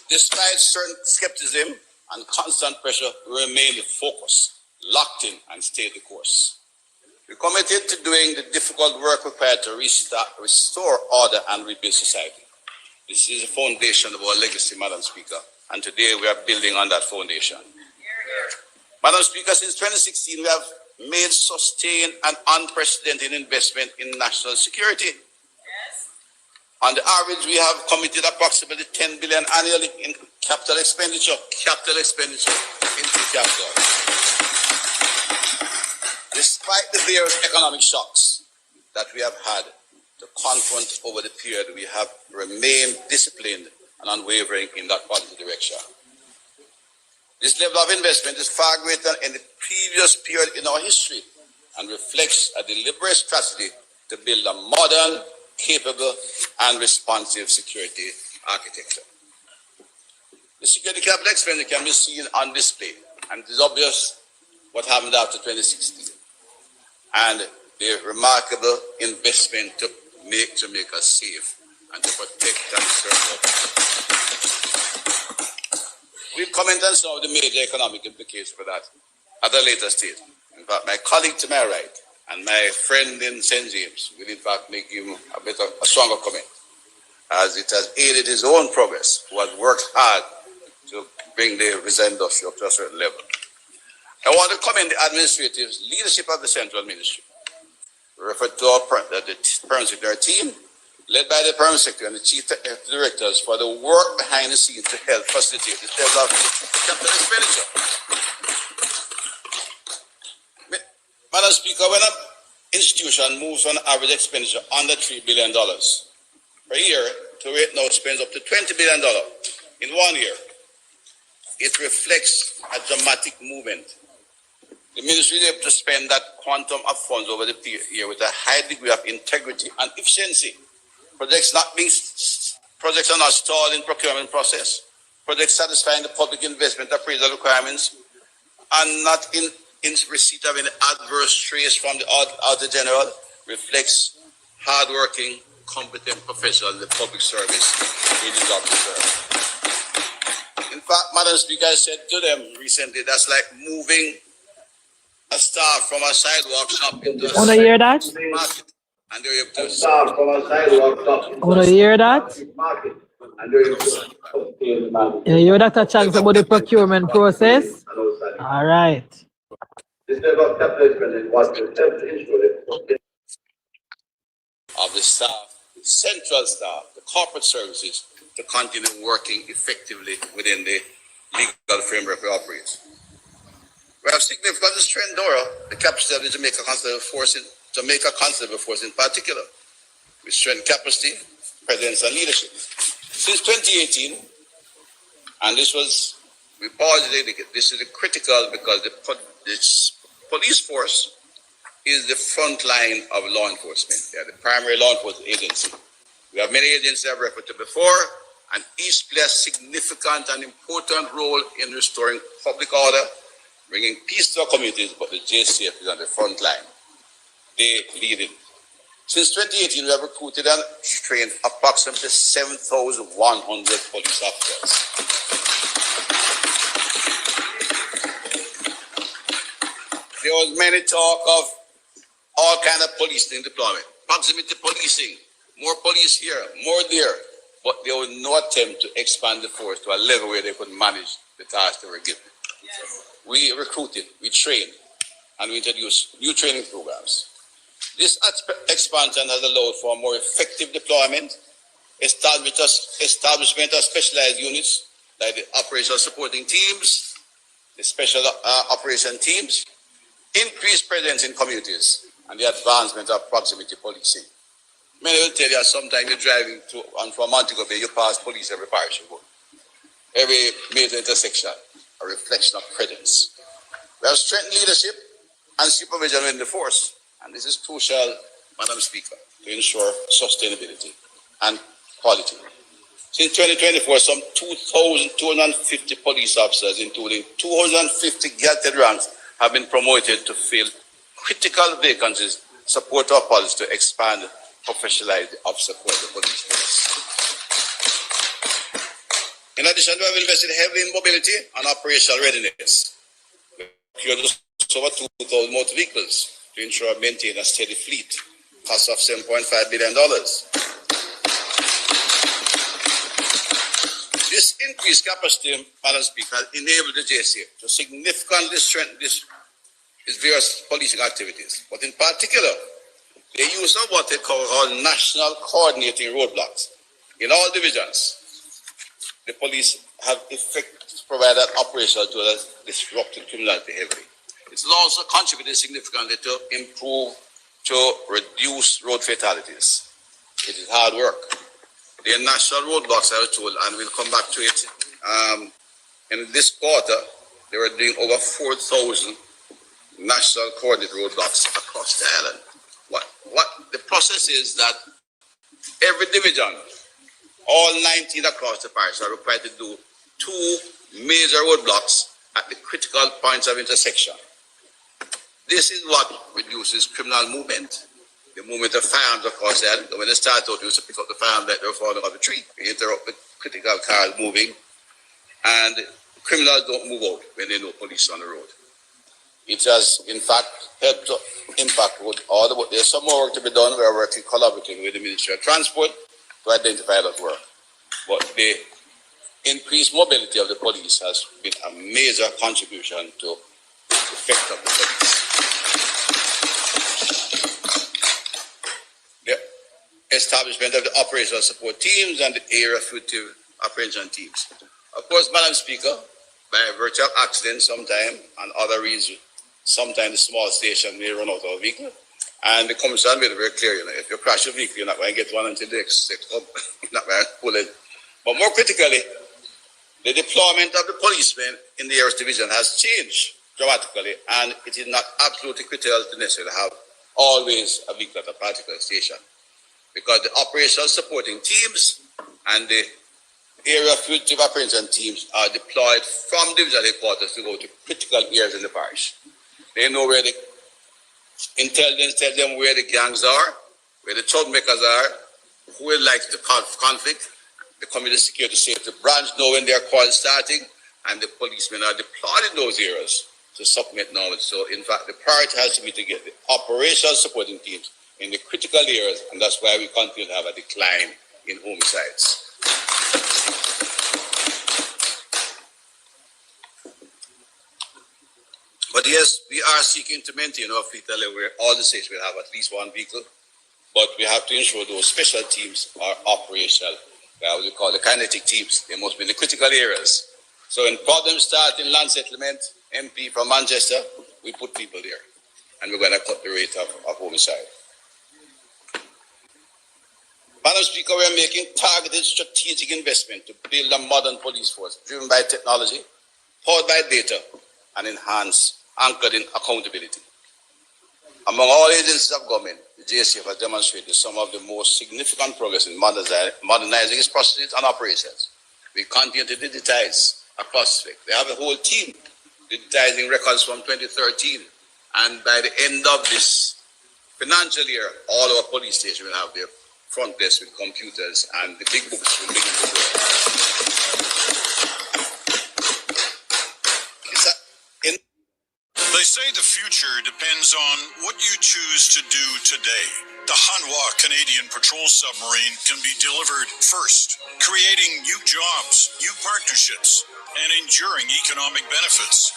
Despite certain skepticism and constant pressure, we remained focused, locked in, and stayed the course. We committed to doing the difficult work required to restore order and rebuild society. This is the foundation of our legacy, Madam Speaker, and today we are building on that foundation. Madam Speaker, since 2016, we have made sustained and unprecedented investment in national security. On the average, we have committed approximately 10 billion annually in capital expenditure into capital. Despite the various economic shocks that we have had to confront over the period, we have remained disciplined and unwavering in that positive direction. This level of investment is far greater than any previous period in our history and reflects a deliberate strategy to build a modern, capable, and responsive security architecture. The security capital expenditure can be seen on display, and it is obvious what happened after 2016 and the remarkable investment to make Jamaica safe and to protect and serve. We'll comment on some of the major economic implications for that at a later stage. In fact, my colleague to my right and my friend in St. James will in fact make him a stronger comment, as it has aided his own progress, who has worked hard to bring the resident industry up to a certain level. I want to commend the administrative leadership of the Central Ministry. We refer to the Permanent Secretary team, led by the Permanent Secretary and the Chief Directors, for the work behind the scenes to help facilitate this level of capital expenditure. Madam Speaker, when an institution moves on average expenditure under $3 billion per year to rate now spends up to $20 billion in 1 year, it reflects a dramatic movement. The ministry is able to spend that quantum of funds over the year with a high degree of integrity and efficiency. Projects not being Projects are not stalled in procurement process. Projects satisfying the public investment appraisal requirements and not in receipt of any adverse trace from the Auditor General reflects hardworking, competent professionals in the public service who deserve to serve. In fact, Madam Speaker, I said to them recently, that's like moving a staff from a sidewalk shop into a Wanna hear that? market. And they're able to Wanna hear that? You hear that a chance about the procurement process? All right. of the staff, the central staff, the corporate services to continue working effectively within the legal framework we operate. We have significant strength, Dora, the capacity of the Jamaica Constable Force in particular. We strengthen capacity, presence, and leadership. Since 2018, and this is critical because the police force is the front line of law enforcement. They are the primary law enforcement agency. We have many agencies I've referred to before, and each play a significant and important role in restoring public order, bringing peace to our communities, but the JCF is on the front line. They lead it. Since 2018, we have recruited and trained approximately 7,100 police officers. There was many talk of all kind of policing deployment, proximity policing, more police here, more there, but there was no attempt to expand the force to a level where they could manage the tasks they were given. Yes. We recruited, we trained, and we introduced new training programs. This expansion has allowed for more effective deployment, establishment of specialized units like the operational supporting teams, the special operation teams, increased presence in communities, and the advancement of proximity policing. Many will tell you sometimes you're driving to and from Montego Bay, you pass police every parish you go. Every major intersection, a reflection of presence. We have strengthened leadership and supervision in the force, and this is crucial, Madam Speaker, to ensure sustainability and quality. Since 2024, some 2,250 police officers, including 250 gazetted ranks, have been promoted to fill critical vacancies, support our policy to expand, professionalize the officer corps of the police force. In addition, we have invested heavily in mobility and operational readiness. We procured over 2,000 motor vehicles to ensure and maintain a steady fleet, cost of $7.5 billion. This increased capacity, Madam Speaker, has enabled the JCF to significantly strengthen its various policing activities, but in particular, the use of what they call national coordinating roadblocks. In all divisions, the police have provided operational tools that disrupted criminality heavily. It's also contributed significantly to reduce road fatalities. It is hard work. The national roadblocks, I was told, and we'll come back to it. In this quarter, they were doing over 4,000 national coordinate roadblocks across the island. What the process is that every division, all 19 across the parish, are required to do 2 major roadblocks at the critical points of intersection. This is what reduces criminal movement. The movement of firearms across the island. When they start out, you used to pick up the firearms that they're falling off the tree. You interrupt the critical cars moving, and criminals don't move out when there are no police on the road. It has, in fact, helped to impact all the work. There's some more work to be done. We are working collaboratively with the Ministry of Transport to identify that work. But the increased mobility of the police has been a major contribution to the effect of the police. The establishment of the operational support teams and the area fugitive operation teams. Of course, Madam Speaker, by virtue of accidents sometime and other reasons, sometimes the small station may run out of a vehicle. And the Commission made it very clear, if you crash a vehicle, you're not going to get one until the next up. You're not going to pull it. But more critically, the deployment of the policemen in the areas division has changed dramatically, and it is not absolutely critical to necessarily have always a vehicle at a particular station. Because the operational supporting teams and the area fugitive apprehension teams are deployed from divisional headquarters to go to critical areas in the parish. They know where the intelligence tells them where the gangs are, where the troublemakers are, who will like to conflict. The community security safety branch know when their call is starting, and the policemen are deployed in those areas to supplement knowledge. So, in fact, the priority has to be to get the operational supporting teams in the critical areas, and that's why we continue to have a decline in homicides. But yes, we are seeking to maintain our fleet level where all the states will have at least one vehicle, but we have to ensure those special teams are operational. What we call the kinetic teams. They must be in the critical areas. So when problems start in land settlement, MP from Manchester, we put people there, and we're going to cut the rate of homicide. Madam Speaker, we are making targeted strategic investment to build a modern police force driven by technology, powered by data, and anchored in accountability. Among all agencies of government, the JSF has demonstrated some of the most significant progress in modernizing its processes and operations. We continue to digitize across SFIC. They have a whole team digitizing records from 2013, and by the end of this financial year, all our police stations will have their front desk with computers, and the big books will begin to work. They say the future depends on what you choose to do today. The Hanwha Canadian Patrol Submarine can be delivered first, creating new jobs, new partnerships, and enduring economic benefits.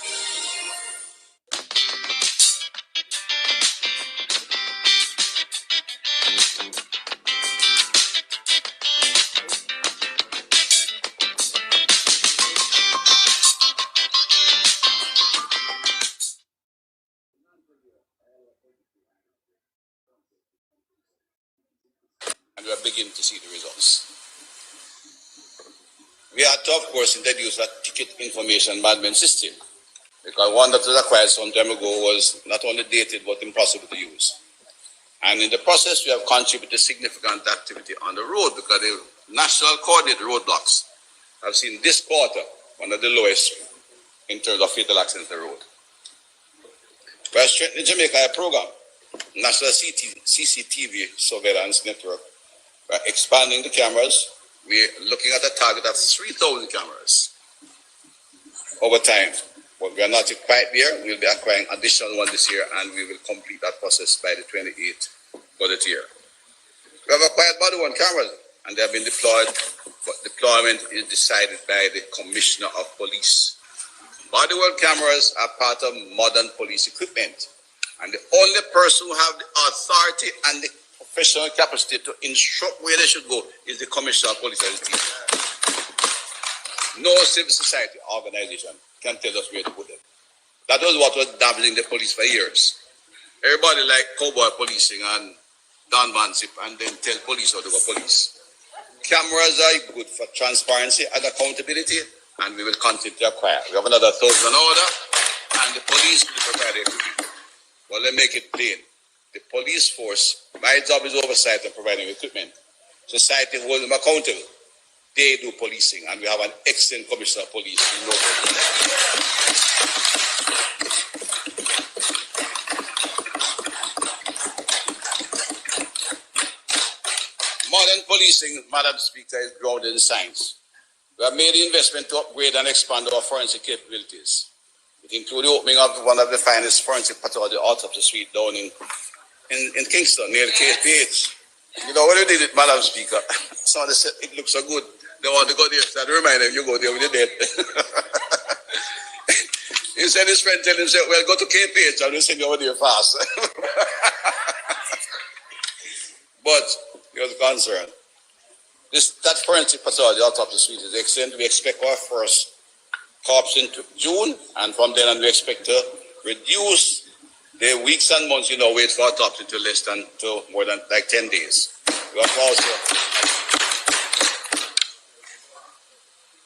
And we are beginning to see the results. We had to, of course, introduce a ticket information management system, because one that was acquired some time ago was not only dated but impossible to use. And in the process, we have contributed significant activity on the road, because the national coordinated roadblocks have seen this quarter one of the lowest in terms of fatal accidents on the road. We are strengthening Jamaica program, National CCTV Surveillance Network. We are expanding the cameras. We are looking at a target of 3,000 cameras over time. But we are not quite there. We will be acquiring additional one this year, and we will complete that process by the 28th budget year. We have acquired body worn cameras, and they have been deployed, but deployment is decided by the Commissioner of Police. Body worn cameras are part of modern police equipment, and the only person who have the authority and the professional capacity to instruct where they should go is the Commissioner of Police and his team. No civil society organization can tell us where to put them. That was what was damaging the police for years. Everybody like cowboy policing and Don Mansip, and then tell police how to go police. Cameras are good for transparency and accountability, and we will continue to acquire. We have another 1,000 order, and the police will prepare their equipment. Well, let me make it plain. The police force, my job is oversight and providing equipment. Society holds them accountable. They do policing, and we have an excellent commissioner of police in local. Modern policing, Madam Speaker, is grounded in science. We have made the investment to upgrade and expand our forensic capabilities. It includes the opening of one of the finest forensic pathology autopsy suite down in Kingston, near the KPH. You know what we did it, Madam Speaker? Somebody said it looks so good. They want to go there. So I remind them, you go there with the dead. He said his friend tell him, say, well, go to KPH and we'll send you over there fast. But he was concerned. That forensic pathology autopsy suite is excellent. We expect our first corpse in June, and from then on we expect to reduce the weeks and months, wait for autopsy to more than like 10 days. We have also,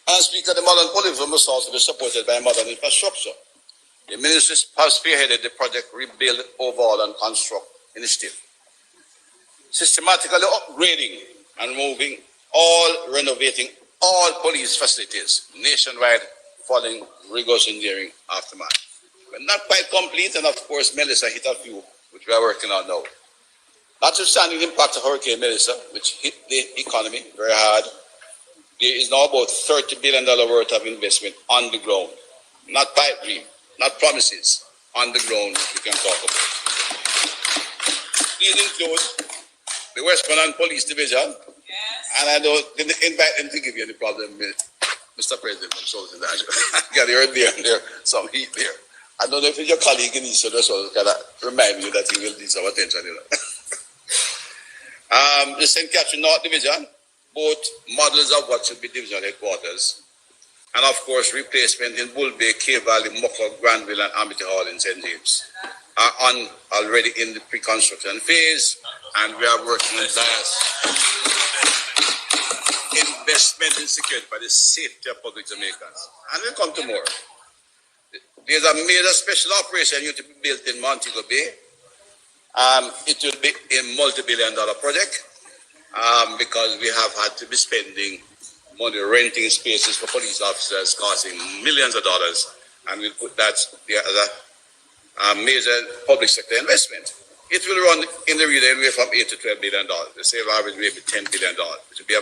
and Speaker, the modern police must also be supported by modern infrastructure. The ministry has spearheaded the project Rebuild, Overhaul and Construct initiative, systematically upgrading and moving all renovating all police facilities nationwide following rigorous engineering aftermath. But not quite complete, and of course, Melissa hit a few, which we are working on now. Notwithstanding the impact of Hurricane Melissa, which hit the economy very hard, there is now about $30 billion worth of investment on the ground. Not pipe dream, not promises, on the ground we can talk about. These include the Westmoreland Police Division, and I didn't invite them to give you any problem, Mr. President. I'm sorry to that. Got your there and there, some heat there. I don't know if your colleague in East as well can remind you that he will need some attention. You know. The St. Catherine North Division, both models of what should be divisional headquarters, and of course replacement in Bull Bay, Cave Valley, Muckle, Granville, and Amity Hall in St. James are already in the pre-construction phase, and we are working on that. Investment in security for the safety of public Jamaicans. And we'll come to more. There's a major special operation unit to be built in Montego Bay. It will be a multi-billion-dollar project because we have had to be spending money renting spaces for police officers costing millions of dollars, and we'll put that there as a major public sector investment. It will run in the region anywhere from $8 to $12 billion. The same average maybe $10 billion, which will be a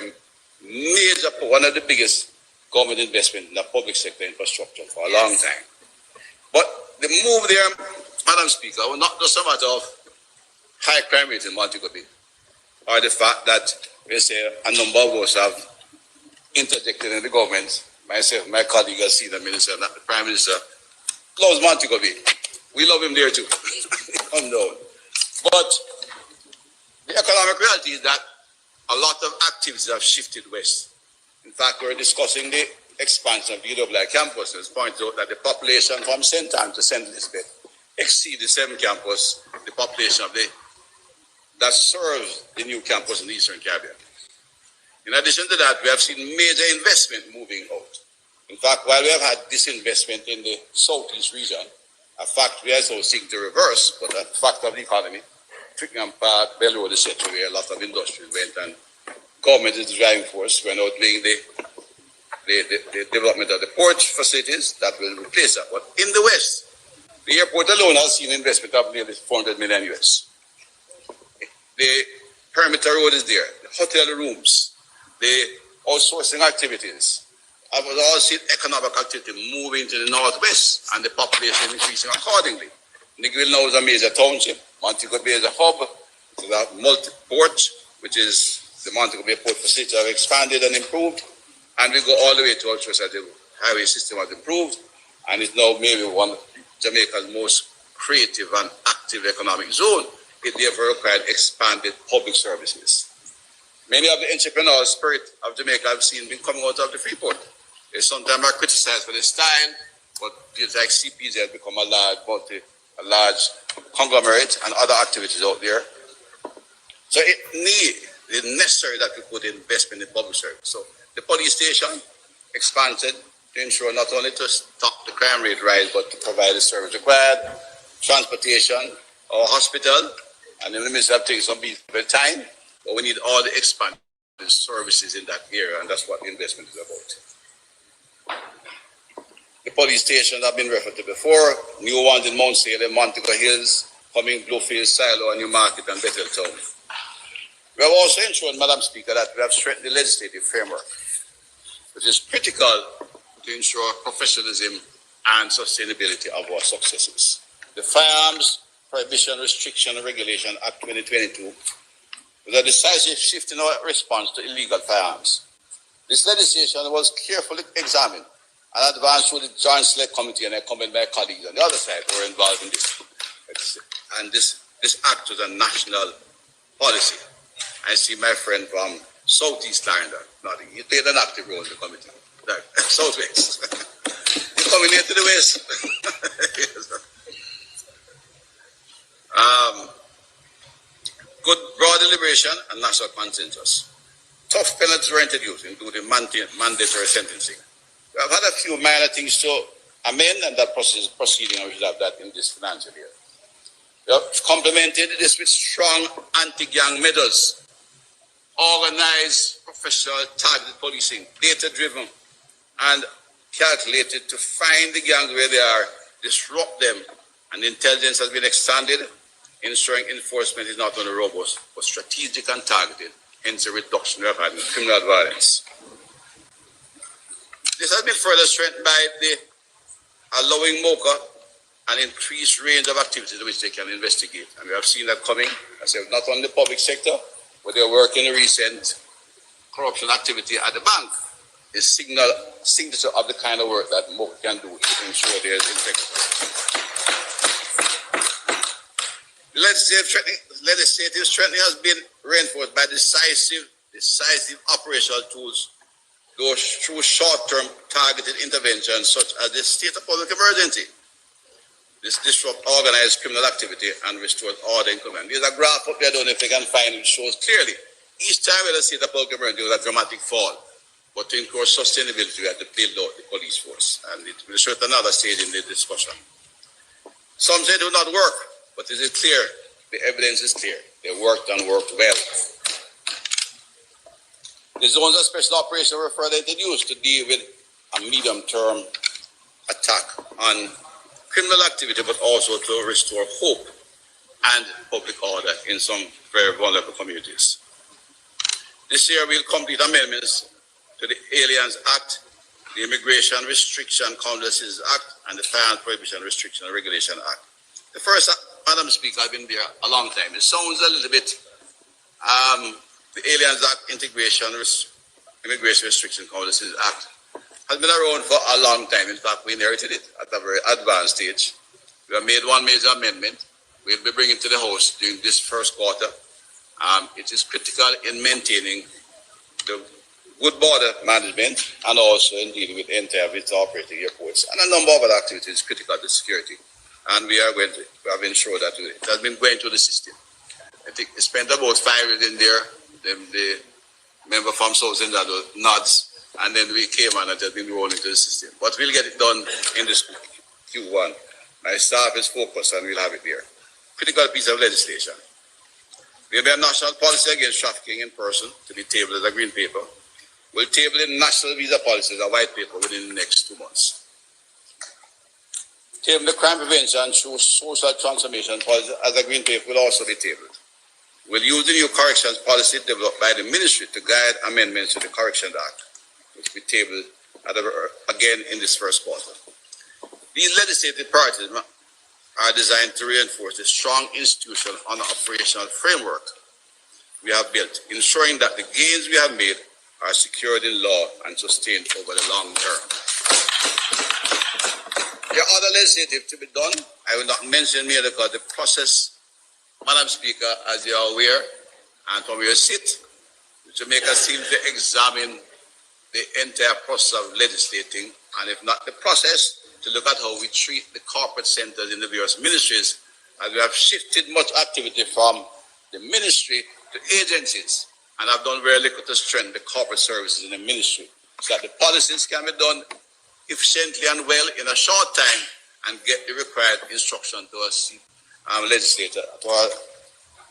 major, one of the biggest government investment in the public sector infrastructure for a long time. But the move there, Madam Speaker, was not just a matter of high crime rate in Montego Bay, or the fact that we say a number of us have interjected in the government. Myself, my colleague as senior minister, and the Prime Minister, loves Montego Bay. We love him there too. Unknown. But the economic reality is that a lot of activities have shifted west. In fact, we're discussing the expansion of the UWI campus. It's pointed out that the population from St. Anne to St. Elizabeth exceeds the same campus, the population of that serves the new campus in the Eastern Caribbean. In addition to that, we have seen major investment moving out. In fact, while we have had disinvestment in the Southeast region, a fact we also seek to reverse, but a fact of the economy, Twickenham Park, Bell Road, etc., where a lot of industry went, and government is the driving force. We're now doing the development of the port facilities that will replace that. But in the West, the airport alone has seen investment of nearly $400 million US. The perimeter road is there, the hotel rooms, the outsourcing activities. I would all see economic activity moving to the northwest and the population increasing accordingly. Niggville now is a major township. Montego Bay is a hub. So that multi-port, which is the Montego Bay port facility, have expanded and improved. And we go all the way to Ultras that the highway system has improved. And it's now maybe one of Jamaica's most creative and active economic zone. It therefore required expanded public services. Many of the entrepreneurial spirit of Jamaica I've seen been coming out of the Freeport. They sometimes are criticized for the style, but it's like CPZ has become a large conglomerate and other activities out there. So it's necessary that we put investment in public service. So the police station expanded to ensure not only to stop the crime rate rise, but to provide the service required, transportation, our hospital, and the minister have taken some bit of time, but we need all the expanded services in that area, and that's what the investment is about. The police stations have been referred to before, new ones in Mount Salem, Montego Hills, coming Bluefield, Silo, and Newmarket, and Betheltown. We have also ensured, Madam Speaker, that we have strengthened the legislative framework, which is critical to ensure professionalism and sustainability of our successes. The Firearms Prohibition, Restriction, and Regulation Act 2022 was a decisive shift in our response to illegal firearms. This legislation was carefully examined and advanced through the Joint Select Committee, and I commend my colleagues on the other side who were involved in this. And this act was a national policy. I see my friend from Southeast Ireland nodding. He played an active role in the committee. Southwest. You're coming here to the west. Good broad deliberation and national consensus. Tough penalties were introduced, including mandatory sentencing. We have had a few minor things to amend, and that process is proceeding, and we should have that in this financial year. We have complemented this with strong anti-gang measures. organized, professional, targeted policing, data-driven, and calculated to find the gangs where they are, disrupt them, and intelligence has been expanded, ensuring enforcement is not only robust, but strategic and targeted, hence a reduction we have had in criminal violence. This has been further strengthened by the allowing MOCA an increased range of activities which they can investigate. And we have seen that coming, I said, not only the public sector, but their work in the recent corruption activity at the bank is signature of the kind of work that MOCA can do to ensure there is integrity. The legislative strengthening has been reinforced by decisive operational tools, those through short-term targeted interventions such as the state of public emergency. This disrupts organized criminal activity and restores order in command. There's a graph up there, I don't know if you can find it, shows clearly. Each time we had a state of public emergency, there was a dramatic fall. But to encourage sustainability, we had to build out the police force. And it will show at another stage in the discussion. Some say it will not work, but it is clear, the evidence is clear. They worked and worked well. The zones of special operation were further introduced to deal with a medium-term attack on criminal activity, but also to restore hope and public order in some very vulnerable communities. This year we'll complete amendments to the Aliens Act, the Immigration Restriction Counterfeits Act, and the Firearms Prohibition Restriction and Regulation Act. The first, Madam Speaker, I've been there a long time. It sounds a little bit, the Aliens Act, Immigration Restriction Counterfeits Act, has been around for a long time. In fact, we inherited it at a very advanced stage. We have made one major amendment. We'll be bringing to the House during this first quarter. It is critical in maintaining the good border management and also in dealing with entire visa operating airports and a number of other activities critical to security. And we have ensured that it has been going through the system. I think we spent about 5 years in there. The member from South Zimbabwe nods. And then we came on and it has been rolling to the system. But we'll get it done in this Q1. My staff is focused and we'll have it there. Critical piece of legislation. There will be a national policy against trafficking in person to be tabled as a green paper. We'll table the national visa policy as a white paper within the next 2 months. Table the crime prevention through social transformation policy as a green paper will also be tabled. We'll use the new corrections policy developed by the ministry to guide amendments to the Corrections Act, which will be tabled again in this first quarter. These legislative priorities are designed to reinforce the strong institutional and operational framework we have built, ensuring that the gains we have made are secured in law and sustained over the long term. There are other legislative to be done. I will not mention here because the process, Madam Speaker, as you are aware, and from where you sit, Jamaica seems to examine the entire process of legislating, and if not the process, to look at how we treat the corporate centers in the various ministries, as we have shifted much activity from the ministry to agencies, and have done very little to strengthen the corporate services in the ministry, so that the policies can be done efficiently and well in a short time, and get the required instruction to our legislator, to our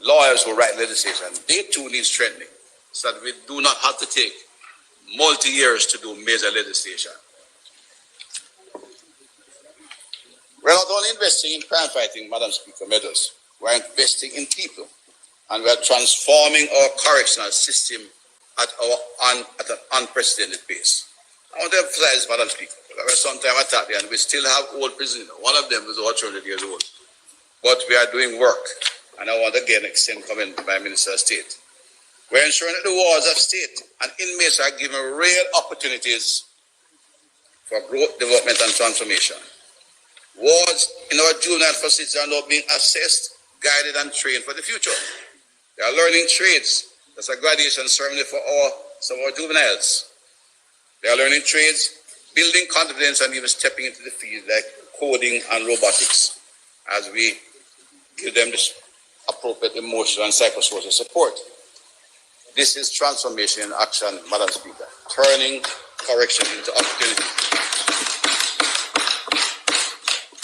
lawyers who write legislation. They too need strengthening, so that we do not have to take multi-years to do major legislation. We're not only investing in crime fighting, Madam Speaker, measures, we're investing in people, and we're transforming our correctional system at an unprecedented pace. I want to emphasize, Madam Speaker, there was some time attack there, and we still have old prisoners. One of them is over 200 years old. But we are doing work, and I want again extend comment by Minister of State. We're ensuring that the wards of state and inmates are given real opportunities for growth, development, and transformation. Wards in our juvenile facilities are now being assessed, guided, and trained for the future. They are learning trades. That's a graduation ceremony for some of our juveniles. They are learning trades, building confidence, and even stepping into the field like coding and robotics as we give them this appropriate emotional and psychosocial support. This is transformation in action, Madam Speaker, turning correction into opportunity.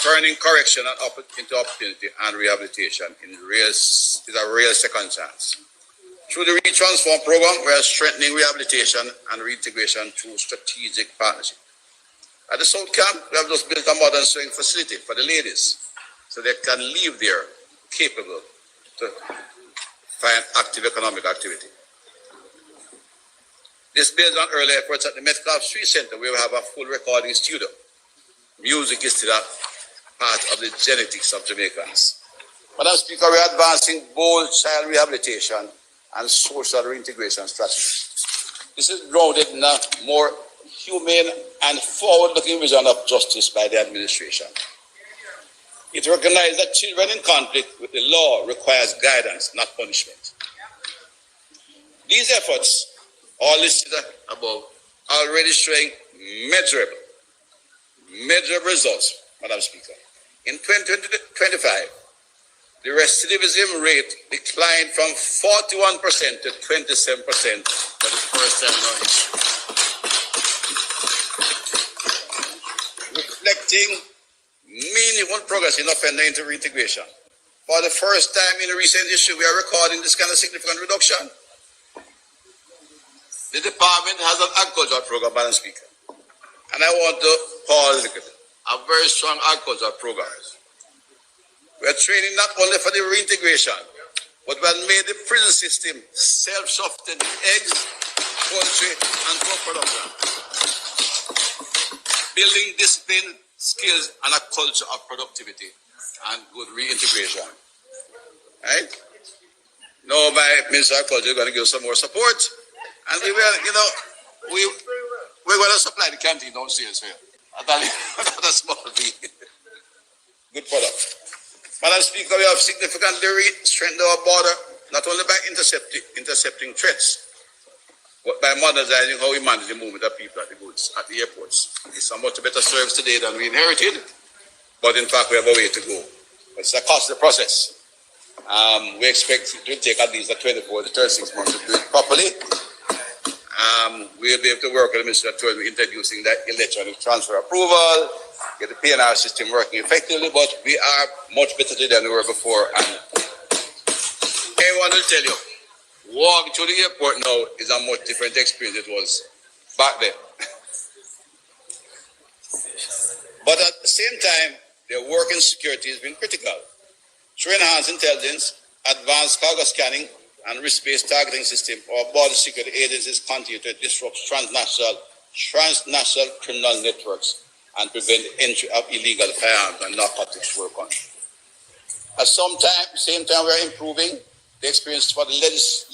Turning correction into opportunity and rehabilitation is a real second chance. Through the Retransform program, we are strengthening rehabilitation and reintegration through strategic partnership. At the South Camp, we have just built a modern swimming facility for the ladies so they can live there capable to find active economic activity. This builds on earlier efforts at the Metcalf Street Center, where we have a full recording studio. Music is still a part of the genetics of Jamaicans. Madam Speaker, we are advancing bold child rehabilitation and social reintegration strategies. This is grounded in a more humane and forward-looking vision of justice by the administration. It recognizes that children in conflict with the law requires guidance, not punishment. These efforts, all listed above, are already showing measurable results, Madam Speaker. In 2025, the recidivism rate declined from 41% to 27% for the first time in our history, reflecting meaningful progress in offender reintegration. For the first time in recent history, we are recording this kind of significant reduction. The department has an agriculture program, Madam Speaker, and I want to pause a little bit. A very strong agriculture program. We are training not only for the reintegration, but we have made the prison system self-sufficient in eggs, poultry, and pork production. Building discipline, skills, and a culture of productivity and good reintegration. Right? Now, my Minister of Agriculture is going to give some more support, and we will, we're going to supply the canteen downstairs here. Not a small fee. Good product. Madam Speaker, we have significantly strengthened our border, not only by intercepting threats, but by modernizing how we manage the movement of people at the goods, at the airports. It's a much better service today than we inherited, but in fact we have a way to go. It's a costly process. We expect it will take at least 24 to 36 months to do it properly. We'll be able to work with the Minister of Tourism introducing that electronic transfer approval, get the PNR system working effectively, but we are much better today than we were before. And everyone will tell you, walking through the airport now is a much different experience it was back then. But at the same time, their work in security has been critical. Through enhanced intelligence, advanced cargo scanning, and risk-based targeting system, our border security agencies continue to disrupt transnational criminal networks and prevent the entry of illegal firearms and narcotics to our country. At the same time, we are improving the experience for the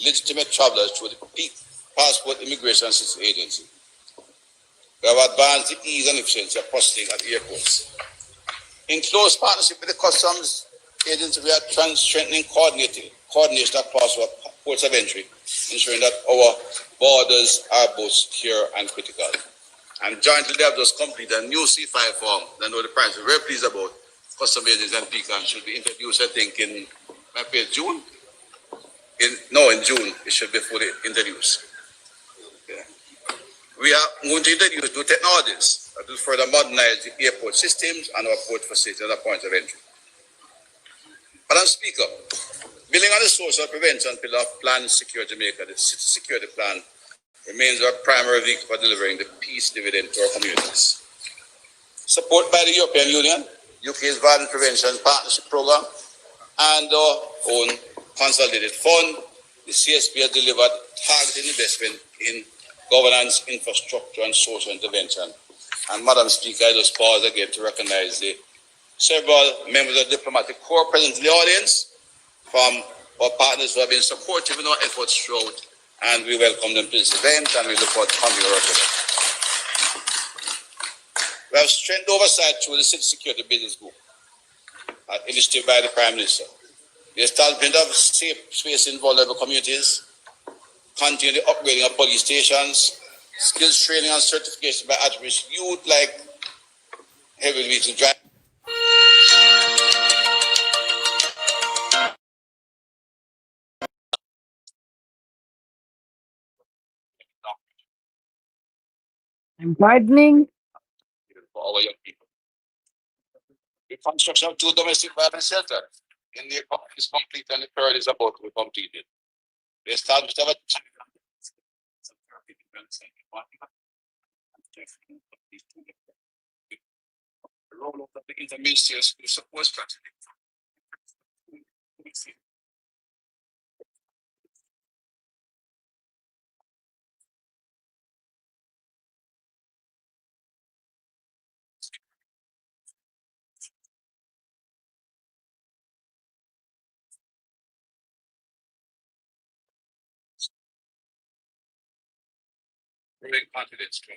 legitimate travelers through the Peak Passport Immigration System Agency. We have advanced the ease and efficiency of processing at airports. In close partnership with the Customs Agency, we are strengthening coordination across our ports of entry, ensuring that our borders are both secure and critical. And jointly, they have just completed a new C5 form that the Prime is very pleased about. Customs Agency and Pecan should be introduced, I think, in June. In June, it should be fully introduced. Yeah. We are going to introduce new technologies that will further modernize the airport systems and our port facilities and our points of entry. Madam Speaker, building on the social prevention pillar of Plan Secure Jamaica, the City Security Plan remains our primary vehicle for delivering the peace dividend to our communities. Support by the European Union, UK's Violence Prevention Partnership Program, and our own consolidated fund, the CSP has delivered targeted investment in governance, infrastructure, and social intervention. And Madam Speaker, I just pause again to recognize the several members of the diplomatic corps present in the audience from our partners who have been supportive in our efforts throughout, and we welcome them to this event and we look forward to coming work with them. We have strengthened oversight through the City Security Business Group, initiative by the Prime Minister. The establishment of safe space in vulnerable communities, continually upgrading our police stations, skills training and certification by at-risk youth like heavy vehicle driving. I'm gardening. For our young people. The construction of 2 domestic violence shelters in the is complete and the third is about to be completed. The establishment of a role of the intermediate school support strategy. Great confidence to